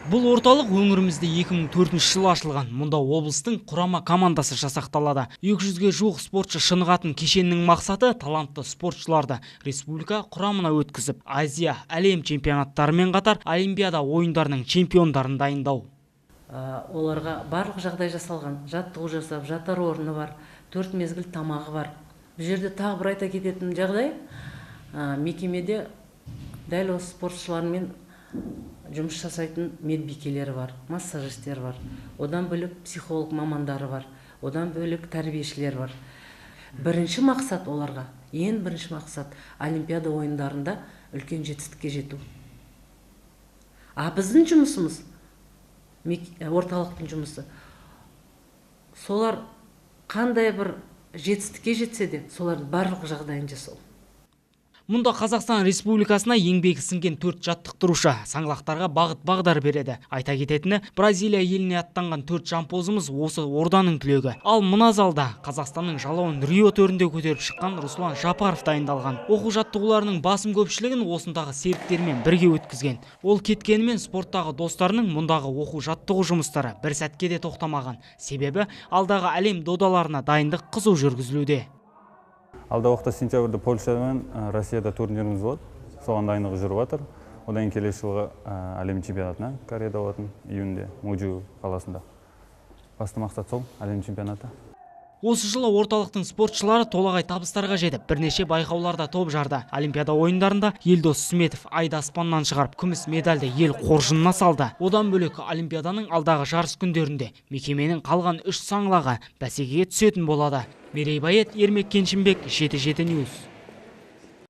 Бұл орталық өңірімізде 2004 жылы ашылған. Мұнда облыстың құрама командасы жасақталады. 200-ге жуық спортшы шынығатын кешеннің мақсаты талантты спортшыларды республика құрамына өткізіп, Азия, әлем чемпионаттарымен қатар Олимпиада ойындарының чемпиондарын дайындау. Оларға барлық жағдай жасалған, жаттығу жасап, жатар орны бар, 4 мезгіл тамағы бар. Бұл жерде тағы бір айта кететін жағдай, мекемеде дәл осы спортшылармен жұмыс жасайтын медбикелері бар, массажистер бар, одан бөлек психолог мамандары бар, одан бөлек тәрбиешілер бар. Бірінші мақсат оларға, ең бірінші мақсат Олимпиада ойындарында үлкен жетістікке жету. Біздің жұмысымыз, орталықтың жұмысы, солар қандай бір жетістікке жетсе де, солардың барлық жағдайын жасау. Мұнда Қазақстан Республикасына еңбегі сіңген 4 жаттықтырушы саңлақтарға бағыт-бағдар береді. Айта кететіні, Бразилия еліне аттанған 4 жампозымыз осы орданың түлегі. Ал мына залда Қазақстанның жалауын Рио төрінде көтеріп шыққан Руслан Жапаров дайындалған. Оқу-жаттығуларының басым көпшілігін осындағы серіктермен бірге өткізген. Ол кеткенімен спорттағы достарының мұндағы оқу-жаттығу жұмыстары бір сәтке де тоқтамаған. Себебі алдағы әлем додаларына дайындық қызу жүргізілуде. Алдағы уақытта сентябрьде Польша мен Россияда турниріміз болады. Соған дайындығы жүріп жатыр. Одан келесі жылғы әлем чемпионатына Кореяда болатын, июньде Муджу қаласында. Басты мақсат сол, әлем чемпионаты. Осы жылы орталықтың спортшылары толағай табыстарға жетіп, бірнеше байқауларда топ жарды. Олимпиада ойындарында Елдос Сметов айды аспаннан шығарып, күміс медальді ел қоржынына салды. Одан бөлек Олимпиаданың алдағы жарыс күндерінде мекеменің қалған 3 саңлағы бәсекеге түсетін болады. Мерей Байет, Ермек Кеншімбек, 7-7 Ньюс.